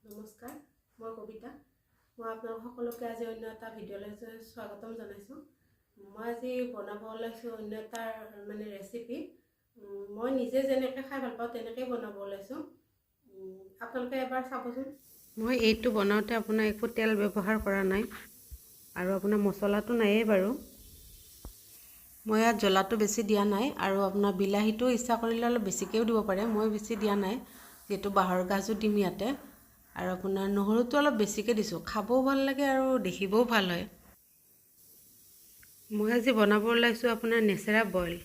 নমস্কাৰ, মই কবিতা। মই আপোনালোক সকলোকে আজি অন্য এটা ভিডিঅ'লৈ স্বাগতম জনাইছোঁ। মই আজি বনাব ওলাইছোঁ অন্য এটা ৰেচিপি। মই নিজে যেনেকৈ খাই ভাল পাওঁ তেনেকৈ বনাব ওলাইছোঁ। আপোনালোকে এবাৰ চাবচোন। মই এইটো বনাওঁতে আপোনাৰ একো তেল ব্যৱহাৰ কৰা নাই আৰু আপোনাৰ মছলাটো নায়েই বাৰু। মই ইয়াত জ্বলাটো বেছি দিয়া নাই আৰু আপোনাৰ বিলাহীটো ইচ্ছা কৰিলে অলপ বেছিকৈও দিব পাৰে। মই বেছি দিয়া নাই যিহেতু বাঁহৰ গাজো দিম ইয়াতে। আৰু আপোনাৰ নহৰুটো অলপ বেছিকৈ দিছোঁ, খাবও ভাল লাগে আৰু দেখিবও ভাল হয়। মই আজি বনাব ওলাইছোঁ আপোনাৰ নেচেৰা বইল।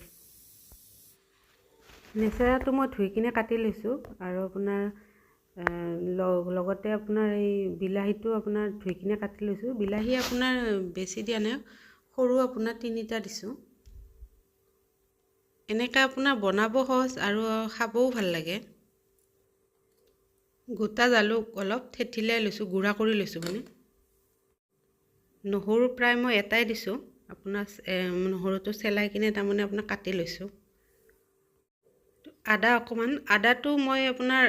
নেচেৰাটো মই ধুই কিনে কাটি লৈছোঁ আৰু আপোনাৰ লগতে আপোনাৰ এই বিলাহীটো আপোনাৰ ধুই কিনে কাটি লৈছোঁ। বিলাহী আপোনাৰ বেছি দিয়া নাই, সৰু আপোনাৰ 3টা দিছোঁ। এনেকৈ আপোনাৰ বনাব সহজ আৰু খাবও ভাল লাগে। গোটা জালুক অলপ থেতিলাই লৈছোঁ, গুড়া কৰি লৈছোঁ মানে। নহৰু প্ৰায় মই এটাই দিছোঁ, আপোনাৰ নহৰুটো চেলাই কিনে তাৰমানে আপোনাৰ কাটি লৈছোঁ। আদা অকণমান, আদাটো মই আপোনাৰ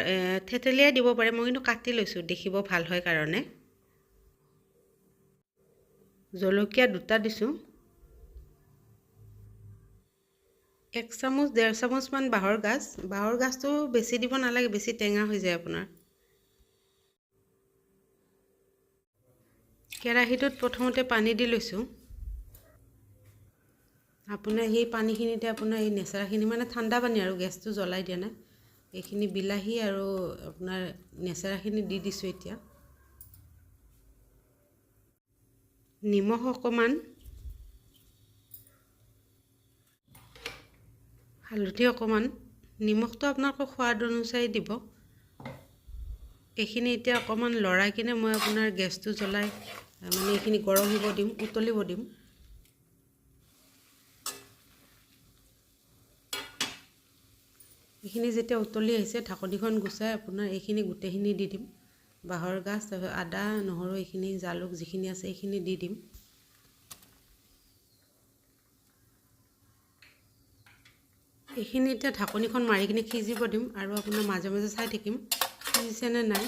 থেতেলিয়াই দিব পাৰে, মই কিন্তু কাটি লৈছোঁ দেখিব ভাল হয় কাৰণে। জলকীয়া 2টা দিছোঁ। 1 চামুচ 1.5 চামুচমান বাঁহৰ গাজটো বেছি দিব নালাগে, বেছি টেঙা হৈ যায় আপোনাৰ। কেৰাহীটোত প্ৰথমতে পানী দি লৈছোঁ। আপোনাৰ সেই পানীখিনিতে আপোনাৰ এই নেচেৰাখিনি মানে ঠাণ্ডা পানী আৰু গেছটো জ্বলাই দিয়া নাই। এইখিনি বিলাহী আৰু আপোনাৰ নেচেৰাখিনি দি দিছোঁ এতিয়া। নিমখ অকণমান, হালধি অকণমান, নিমখটো আপোনালোকৰ সোৱাদ অনুযায়ী দিব। এইখিনি এতিয়া অকণমান লৰাই কিনে মই আপোনাৰ গেছটো জ্বলাই মানে এইখিনি গৰম হ'ব দিম, উতলিব দিম। এইখিনি যেতিয়া উতলি আহিছে ঢাকনিখন গুচাই আপোনাৰ এইখিনি গোটেইখিনি দি দিম। বাঁহৰ গাজ, তাৰপিছত আদা নহৰু এইখিনি জালুক যিখিনি আছে এইখিনি দি দিম। এইখিনি এতিয়া ঢাকনিখন মাৰি কিনে সিজিব দিম আৰু আপোনাৰ মাজে মাজে চাই থাকিম সিজিছেনে নাই।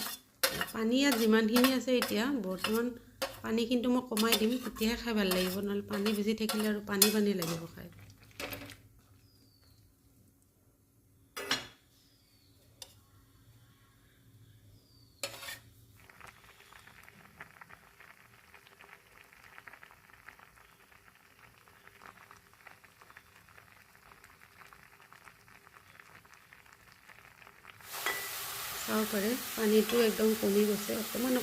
পানী ইয়াত যিমানখিনি আছে এতিয়া বৰ্তমান পানী কিন্তু মই কমাই দিম, তেতিয়াহে খাই ভাল লাগিব, নহ'লে পানী বেছি থাকিলে আৰু পানী লাগিব খাই। চাব পাৰে পানীটো একদম কমি গৈছে, অকণমান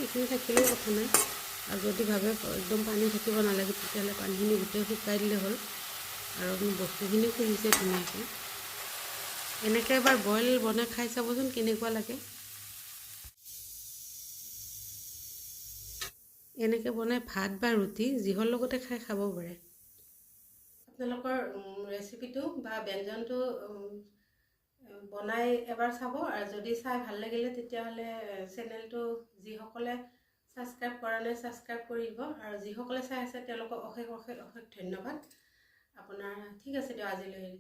এইখিনি থাকিলেও কথা নাই। আৰু যদি ভাবে একদম পানী থাকিব নালাগে তেতিয়াহ'লে পানীখিনি গোটেই শুকাই দিলে হ'ল আৰু আপুনি বস্তুখিনিও সিজিছে ধুনীয়াকৈ। এনেকৈ এবাৰ বইল বনাই খাই চাবচোন কেনেকুৱা লাগে। এনেকৈ বনাই ভাত বা ৰুটি যিহৰ লগতে খাব পাৰে। আপোনালোকৰ ৰেচিপিটো বা ব্যঞ্জনটো বনাই এবাৰ চাব, আৰু যদি চাই ভাল লাগিলে তেতিয়াহ'লে চেনেলটো যিসকলে ছাবস্ক্ৰাইব কৰা নাই ছাবস্ক্ৰাইব কৰি দিব, আৰু যিসকলে চাই আছে তেওঁলোকক অশেষ ধন্যবাদ। আপোনাৰ ঠিক আছে দিয়ক আজিলৈ।